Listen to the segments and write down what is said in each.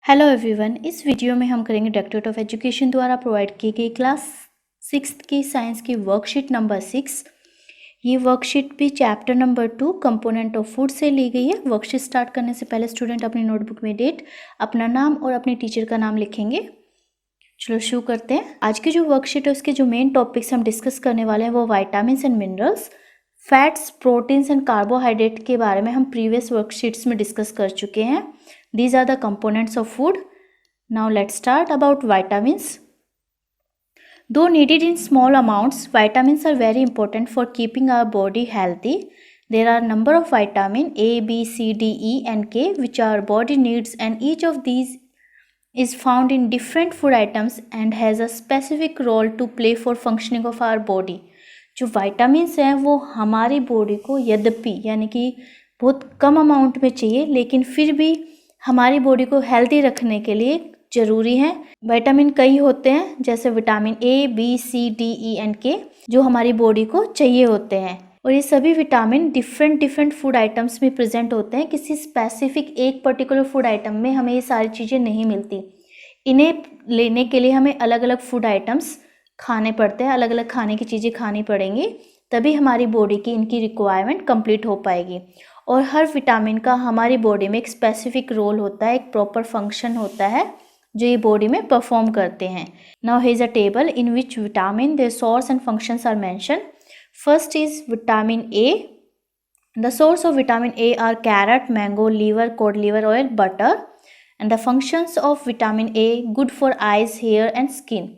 Hello everyone, इस video में हम करेंगे डायरेक्टरेट ऑफ एजुकेशन द्वारा प्रोवाइड की गई क्लास 6th की साइंस की वर्कशीट नंबर 6। ये वर्कशीट भी chapter number 2 component of food से ली गई है। वर्कशीट स्टार्ट करने से पहले स्टूडेंट अपनी नोटबुक में डेट, अपना नाम और अपने टीचर का नाम लिखेंगे। चलो शुरू करते हैं। आज की जो वर्कशीट है उसके जो मेन टॉपिक्स हम डिस्कस करने वाले हैं वो vitamins and minerals, fats, proteins and carbohydrate के बारे में हम प्रीवियस वर्कशीट्स में डिस्कस कर चुके हैं। These are the components of food. Now let's start about vitamins. Though needed in small amounts, vitamins are very important for keeping our body healthy. There are a number of vitamins A, B, C, D, E and K which our body needs, and each of these is found in different food items and has a specific role to play for functioning of our body. जो vitamins हैं वो हमारी body को यद्यपि यानी कि बहुत कम amount में चाहिए, लेकिन फिर भी हमारी बॉडी को हेल्दी रखने के लिए ज़रूरी है। विटामिन कई होते हैं, जैसे vitamin A, B, C, D, E and K, जो हमारी बॉडी को चाहिए होते हैं। और ये सभी विटामिन डिफरेंट फूड आइटम्स में प्रेजेंट होते हैं। किसी स्पेसिफिक एक पर्टिकुलर फूड आइटम में हमें ये सारी चीज़ें नहीं मिलती। इन्हें लेने के लिए हमें अलग अलग फूड आइटम्स खाने पड़ते हैं, अलग अलग खाने की चीज़ें खानी पड़ेंगी, तभी हमारी बॉडी की इनकी रिक्वायरमेंट कंप्लीट हो पाएगी। और हर विटामिन का हमारी बॉडी में एक स्पेसिफिक रोल होता है, एक प्रॉपर फंक्शन होता है जो ये बॉडी में परफॉर्म करते हैं। Now here is a table in which vitamin, their source and functions are mention. First is vitamin A. The source of vitamin A are carrot, mango, liver, cod liver oil, butter. And the functions of vitamin A good for eyes, hair and skin.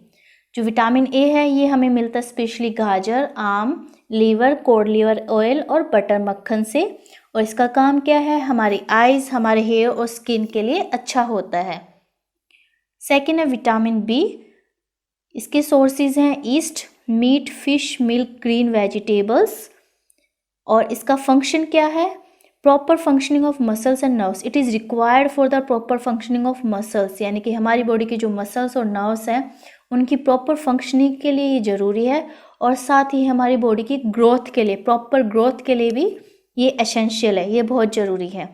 जो vitamin A है ये हमें मिलता है specially गाजर, आम, liver, cod liver oil और butter मक्खन से। और इसका काम क्या है? हमारी आइज़, हमारे हेयर और स्किन के लिए अच्छा होता है। सेकेंड है विटामिन बी। इसके सोर्सेज हैं yeast, meat, fish, milk, green vegetables. और इसका फंक्शन क्या है? Proper functioning of muscles and nerves. It is required for the proper functioning of muscles, यानी कि हमारी बॉडी के जो मसल्स और नर्व्स हैं उनकी प्रॉपर फंक्शनिंग के लिए ये ज़रूरी है। और साथ ही हमारी बॉडी की ग्रोथ के लिए, प्रॉपर ग्रोथ के लिए भी ये एसेंशियल है, ये बहुत ज़रूरी है।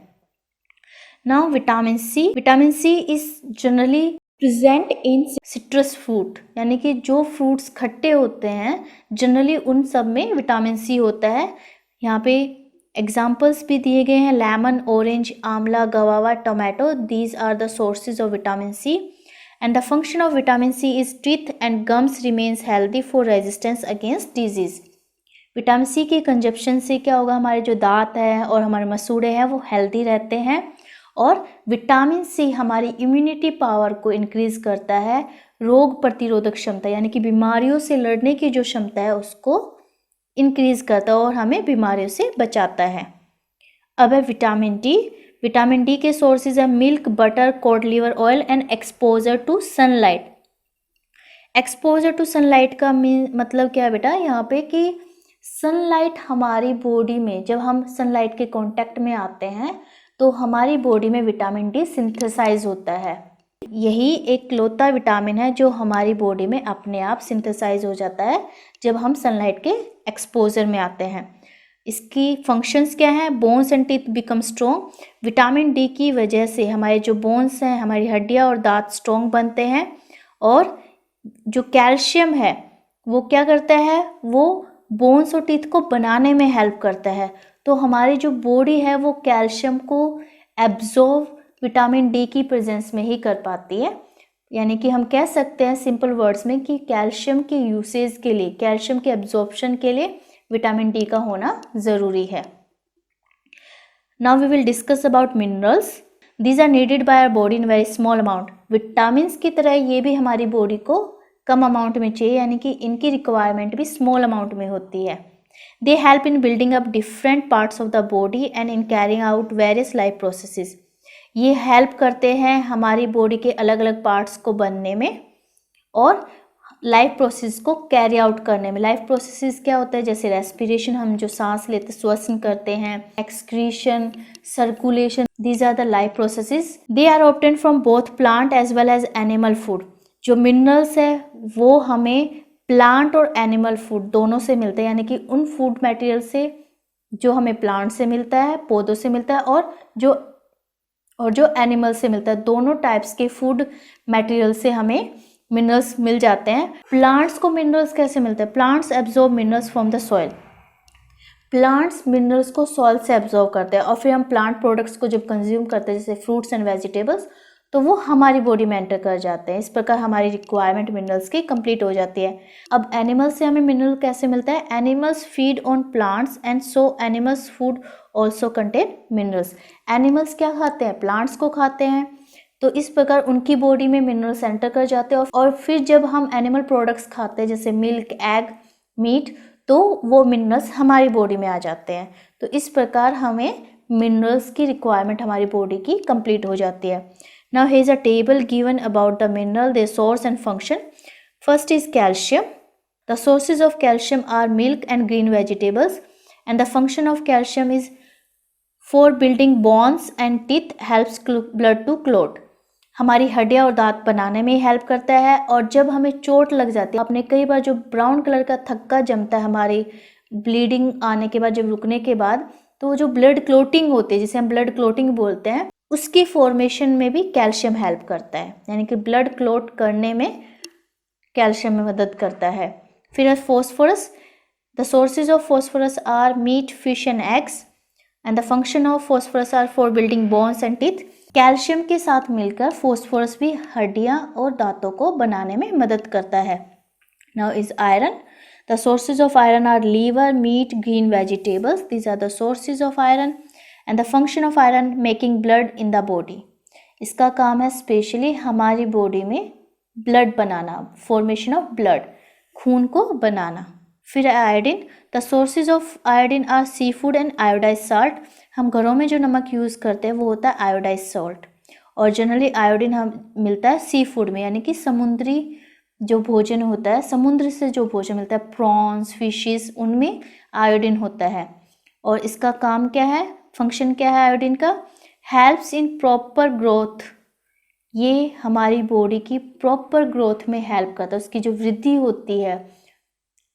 Now vitamin C. Vitamin C is generally present in citrus fruit, यानी कि जो फ्रूट्स खट्टे होते हैं जनरली उन सब में विटामिन सी होता है। यहाँ पे एग्जाम्पल्स भी दिए गए हैं, लेमन, ऑरेंज, आंवला, guava, tomato. These are the sources of vitamin C. And the function of vitamin C is teeth and gums remains healthy for resistance against disease. Vitamin C के कंजप्शन से क्या होगा? हमारे जो दांत हैं और हमारे मसूड़े हैं वो हेल्दी रहते हैं। और विटामिन सी हमारी इम्यूनिटी पावर को इंक्रीज करता है, रोग प्रतिरोधक क्षमता यानी कि बीमारियों से लड़ने की जो क्षमता है उसको इंक्रीज करता है और हमें बीमारियों से बचाता है। अब है विटामिन डी। विटामिन डी के सोर्सेज है milk, butter, cod liver oil and exposure to sunlight. Exposure to sunlight का मतलब क्या है बेटा? यहाँ पे कि सनलाइट हमारी बॉडी में, जब हम सनलाइट के कांटेक्ट में आते हैं तो हमारी बॉडी में विटामिन डी सिंथेसाइज होता है। यही एक लौता विटामिन है जो हमारी बॉडी में अपने आप सिंथेसाइज हो जाता है जब हम सनलाइट के एक्सपोजर में आते हैं। इसकी फंक्शंस क्या हैं? Bones and teeth become strong. Vitamin D की वजह से हमारे जो बोन्स हैं, हमारी हड्डियाँ और दांत स्ट्रॉन्ग बनते हैं। और जो कैल्शियम है वो क्या करता है? वो बोन्स और टीथ को बनाने में हेल्प करता है। तो हमारी जो बॉडी है वो कैल्शियम को एब्जॉर्ब विटामिन डी की प्रेजेंस में ही कर पाती है। यानी कि हम कह सकते हैं सिंपल वर्ड्स में कि कैल्शियम के यूसेज के लिए, कैल्शियम के एब्जॉर्प्शन के लिए विटामिन डी का होना ज़रूरी है। Now we will discuss about minerals. These are needed by our body in very small amount. Vitamins की तरह ये भी हमारी बॉडी को कम अमाउंट में चाहिए, यानी कि इनकी रिक्वायरमेंट भी स्मॉल अमाउंट में होती है। They help in building up different parts of the body and in carrying out various life processes. ये हेल्प करते हैं हमारी बॉडी के अलग अलग पार्ट्स को बनने में और लाइफ प्रोसेस को कैरी आउट करने में। लाइफ प्रोसेसेस क्या होता है? जैसे रेस्पिरेशन, हम जो सांस लेते श्वसन करते हैं, excretion, circulation, these are the life processes. They are obtained from both plant as well as animal food. जो मिनरल्स है वो हमें प्लांट और एनिमल फूड दोनों से मिलते हैं, यानी कि उन फूड मटेरियल से जो हमें प्लांट से मिलता है, पौधों से मिलता है, और जो और जो एनिमल से मिलता है, दोनों टाइप्स के फूड मटेरियल से हमें मिनरल्स मिल जाते हैं। प्लांट्स को मिनरल्स कैसे मिलते हैं? Plants absorb minerals from the soil. Plants minerals को सॉइल से एब्जॉर्ब करते हैं और फिर हम प्लांट प्रोडक्ट्स को जब कंज्यूम करते हैं, जैसे फ्रूट्स एंड वेजिटेबल्स, तो वो हमारी बॉडी में एंटर कर जाते हैं। इस प्रकार हमारी रिक्वायरमेंट मिनरल्स की कंप्लीट हो जाती है। अब एनिमल से हमें मिनरल कैसे मिलता है? Animals feed on plants and so animals food also contain minerals. Animals क्या खाते हैं? प्लांट्स को खाते हैं, तो इस प्रकार उनकी बॉडी में मिनरल्स एंटर कर जाते हैं और फिर जब हम एनिमल प्रोडक्ट्स खाते हैं जैसे मिल्क, एग, मीट, तो वो मिनरल्स हमारी बॉडी में आ जाते हैं। तो इस प्रकार हमें मिनरल्स की रिक्वायरमेंट हमारी बॉडी की कंप्लीट हो जाती है। Now here is a table given about the mineral, their source and function. First is calcium. The sources of calcium are milk and green vegetables and the function of calcium is for building bones and teeth, helps blood to clot. हमारी हड्डियां और दांत बनाने में help करता है। और जब हमें चोट लग जाती है, आपने कई बार जो ब्राउन कलर का थक्का जमता है हमारी ब्लीडिंग आने के बाद, जब रुकने के बाद, तो वो जो ब्लड क्लोटिंग होती है, जिसे हम ब्लड क्लोटिंग बोलते हैं, उसकी फॉर्मेशन में भी कैल्शियम हेल्प करता है, यानी कि ब्लड क्लोट करने में कैल्शियम में मदद करता है। फिर है phosphorus. The sources of phosphorus are meat, fish and eggs and the function of phosphorus are for building bones and teeth. Calcium के साथ मिलकर फॉस्फोरस भी हड्डियां और दांतों को बनाने में मदद करता है। Now is iron. The sources of iron are liver, meat, green vegetables, these are the sources of iron and the function of iron making blood in the body. इसका काम है स्पेशली हमारी बॉडी में ब्लड बनाना, formation of blood, खून को बनाना। फिर iodine. The sources of iodine are seafood and iodize salt. हम घरों में जो नमक यूज़ करते हैं वो होता है आयोडाइज सॉल्ट, और जनरली आयोडीन हम मिलता है सी फूड में, यानी कि समुद्री जो भोजन होता है, समुद्र से जो भोजन मिलता है, प्रॉन्स, फिशेस, उनमें आयोडीन होता है। और इसका काम क्या है, फंक्शन क्या है आयोडीन का? Helps in proper growth. ये हमारी बॉडी की प्रॉपर ग्रोथ में हेल्प करता है, उसकी जो वृद्धि होती है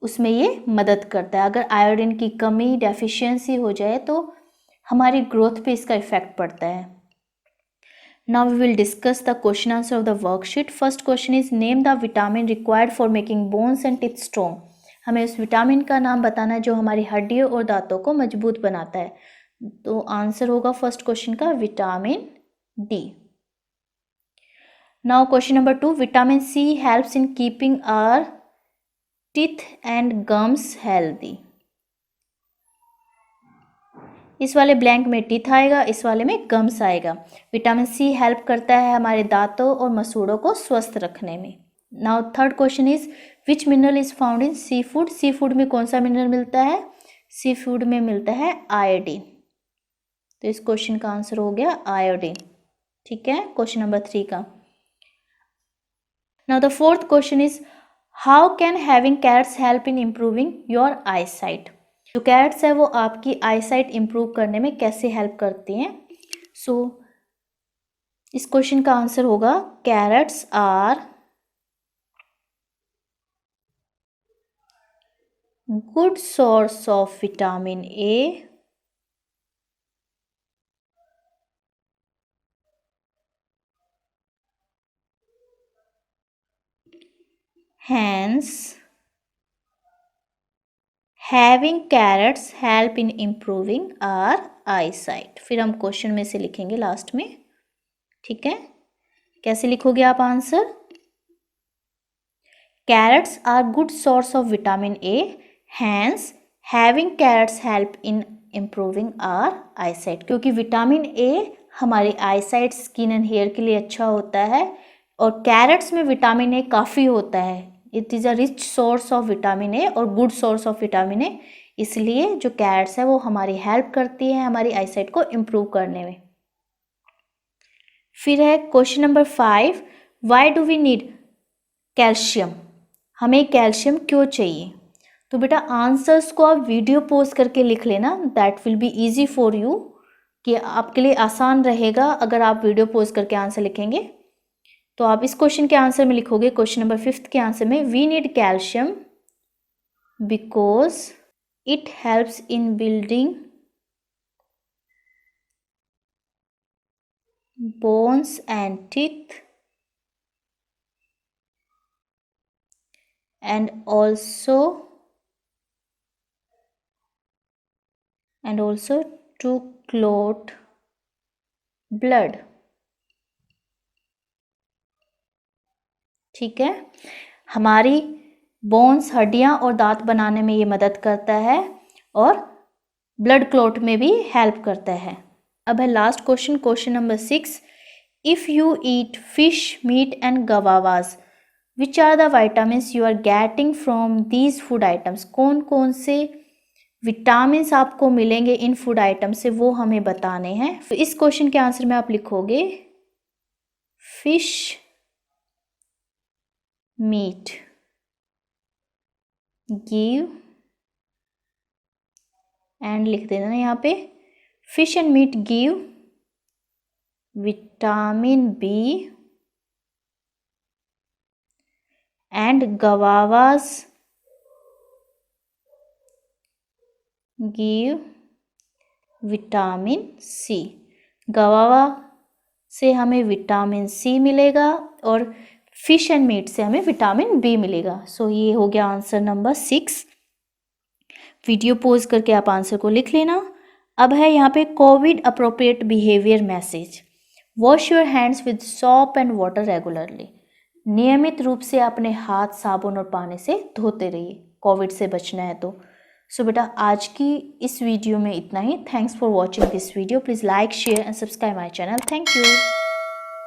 उसमें ये मदद करता है। अगर आयोडीन की कमी, डेफिशिएंसी हो जाए तो हमारी ग्रोथ पे इसका इफेक्ट पड़ता है। Now we will discuss the question answer of the worksheet. First question is name the vitamin required for making bones and teeth strong. हमें उस विटामिन का नाम बताना है जो हमारी हड्डियों और दांतों को मजबूत बनाता है। तो आंसर होगा फर्स्ट क्वेश्चन का vitamin D. Now question number 2, vitamin C helps in keeping our teeth and gums healthy. इस वाले ब्लैंक में टीथ आएगा, इस वाले में गम्स आएगा। विटामिन सी हेल्प करता है हमारे दांतों और मसूड़ों को स्वस्थ रखने में। Now third question is which mineral is found in seafood. Seafood में कौन सा मिनरल मिलता है? सी फूड में मिलता है आयोडीन। तो इस क्वेश्चन का आंसर हो गया आयोडीन। ठीक है, क्वेश्चन नंबर 3 का। Now the fourth question is how can having carrots help in improving your eyesight. जो कैरेट्स है वो आपकी आई साइट इम्प्रूव करने में कैसे हेल्प करती हैं? सो इस क्वेश्चन का आंसर होगा carrots are good source of vitamin A hence having carrots help in improving our eyesight। फिर हम क्वेश्चन में से लिखेंगे लास्ट में। ठीक है, कैसे लिखोगे आप answer? Carrots are good source of vitamin A, hence having carrots help in improving our eyesight. क्योंकि विटामिन ए हमारी आईसाइट, स्किन एंड हेयर के लिए अच्छा होता है, और कैरेट्स में विटामिन ए काफ़ी होता है। It is a rich source of vitamin A और good source of vitamin A, इसलिए जो कैरेट्स है वो हमारी हेल्प करती है हमारी आईसाइट को इम्प्रूव करने में। फिर है question number 5, why do we need calcium. हमें कैल्शियम क्यों चाहिए? तो बेटा आंसर्स को आप वीडियो पॉज करके लिख लेना, that will be easy for you, कि आपके लिए आसान रहेगा अगर आप वीडियो पॉज करके आंसर लिखेंगे। तो आप इस क्वेश्चन के आंसर में लिखोगे, क्वेश्चन नंबर 5 के आंसर में, we need calcium because it helps in building bones and teeth, and also to clot blood. ठीक है, हमारी बोन्स, हड्डियां और दांत बनाने में ये मदद करता है और ब्लड क्लॉट में भी हेल्प करता है. अब है last question, question number 6. If you eat fish, meat and guavas, which are the vitamins you are getting from these food items? कौन कौन से विटामिन्स आपको मिलेंगे इन फूड आइटम से, वो हमें बताने हैं. तो इस क्वेश्चन के आंसर में आप लिखोगे फिश, मीट गिव, एंड लिख देना यहाँ पे, fish and meat give vitamin B and guavas give vitamin C. Guava से हमें विटामिन सी मिलेगा और फिश एंड मीट से हमें विटामिन बी मिलेगा. सो ये हो गया आंसर नंबर 6. वीडियो पॉज करके आप आंसर को लिख लेना. अब है यहाँ पे Covid appropriate behaviour message. Wash your hands with shop and water regularly. नियमित रूप से अपने हाथ साबुन और पानी से धोते रहिए, कोविड से बचना है तो. सो बेटा आज की इस वीडियो में इतना ही. Thanks for watching this video. Please like, share and subscribe my channel. Thank you.